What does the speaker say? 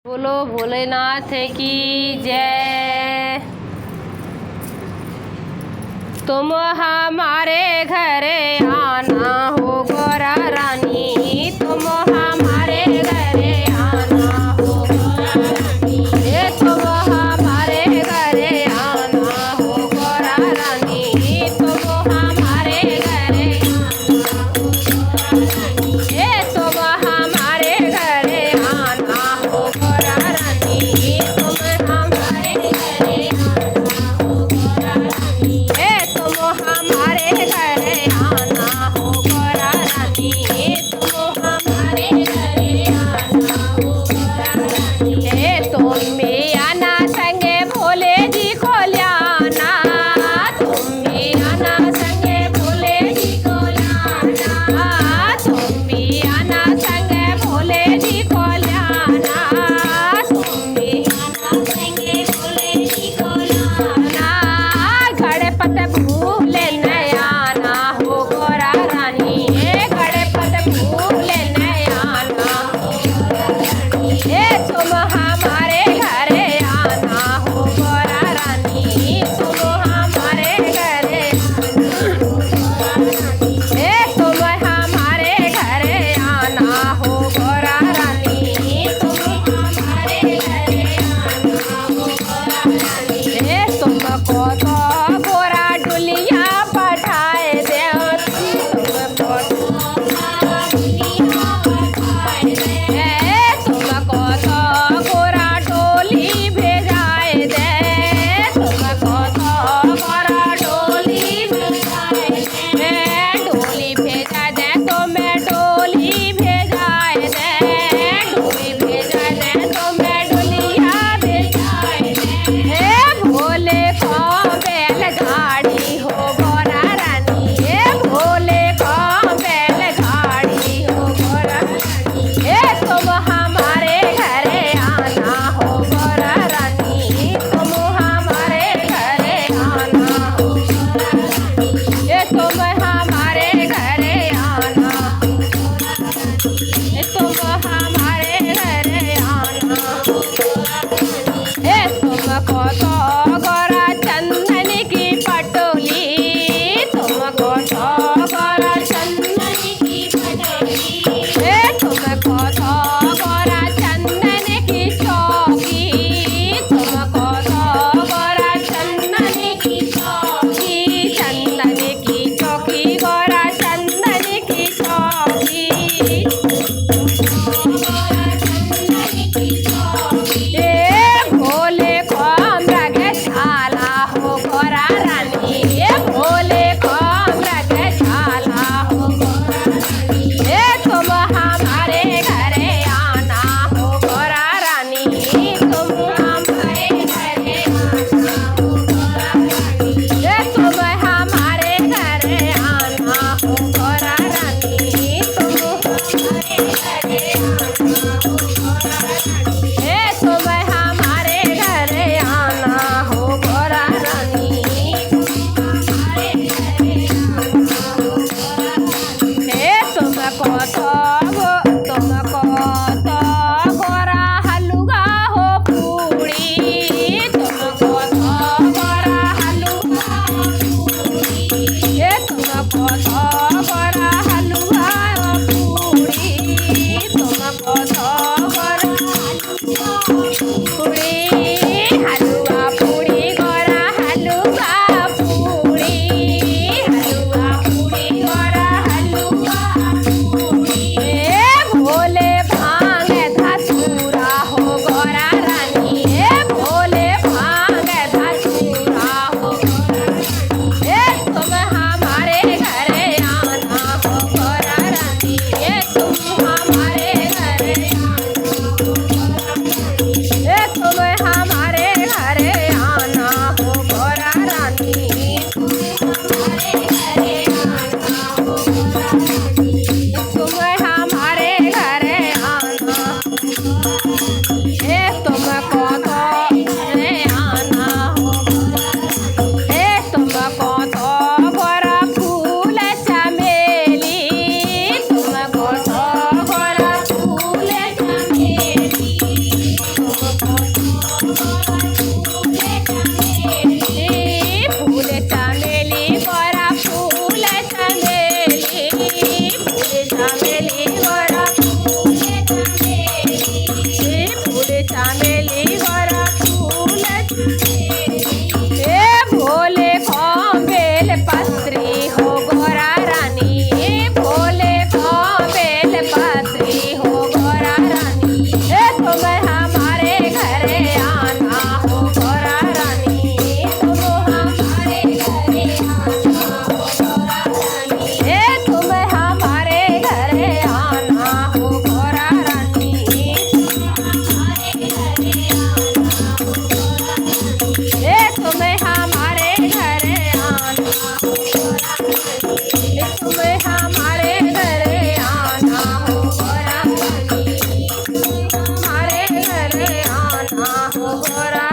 बोलो भोलेनाथ की जय। तुम हमारे घर आना हो गोरा रानी, तुम हमारे घर आना हो गोरा रानी, तुम हमारे घर आना हो गोरा रानी, तुम हमारे घर आना हो गोरा रानी, तुम हमारे घर आना हो गोरा रानी, तुम हमारे घर आना हो गोरा रानी, तुम हमारे घर आना हो गोरा रानी, तुम हमारे घर आना हो गोरा रानी, तुम भी आना संगे भोले जी को ल्याना, तुम भी आना संगे भोले जी को ल्याना, तुम भी आना संगे भोले जी को ल्याना, तुम भी आना संगे भोले जी को ल्याना, गणपत भूले नयाना हो गोरा रानी, गणपत भूले नयाना हो गोरा रानी, तुम हमारे घर आना हो गोरा रानी, तुम हमारे घर आना हो गोरा रानी, तुम हमारे घर आना हो गोरा रानी, तुम हमारे घर आना हो गोरा रानी, तुमको तो गोरा डुलिया पठाए दे, तुमको तो गोरा डुलिया पठाए दे, तुमको तो गोरा डोली भेजाए दे, तुमको तो गोरा डोली भेजाए दे, डोली भेजा दे तो मैं डोली भेजाए दे, डोली भेजा दे तो मैं डोलिया भेजाए दे, भोले को बैलगाड़ी हो गोरा रानी, भोले को बैलगाड़ी हो गोरा रानी, तुम हमारे घर आना हो गोरा रानी, तुम हमारे घर आना हो गोरा रानी, तुम हमारे घर आना हो गोरा रानी, तुम हमारे घर आना हो गोरा रानी, तुमको तो गोरा चंदन की पटोली, तुमको तो गोरा चंदन की पटोली, तुमको तो गोरा चंदन की चौकी, तुमको तो गोरा चंदन की चौकी, चंदन की चौकी गोरा चंदन की चौकी, गोरा चंदन की चौकी, भोले को मृगशाला हो गोरा रानी, भोले को मृगशाला हो गोरा रानी, तुम हमारे घर आना हो गोरा रानी, तुम हमारे घर आना हो गोरा रानी, तुम हमारे घर आना हो गोरा रानी, तुम हमारे घर आना हो गोरा रानी, तुम हमारे घर आना हो गोरा रानी, तुम हमारे घर आना हो गोरा रानी, तुमको तो गोरा हलवा हो पूड़ी, तुमको तो गोरा हलवा हो पूड़ी, तुमको तो गोरा हलवा हो पूड़ी, तुमको तो गोरा हलवा हो पूड़ी, हलवा पूड़ी गोरा हलवा पूड़ी, हलवा पूड़ी गोरा हलवा पूड़ी, भोले भांग धतूरा हो गोरा रानी, भोले भांग धतूरा हो गोरा रानी, तुम हमारे घर आना हो गोरा रानी, तुम हमारे घर आना हो गोरा रानी, तुम गोरा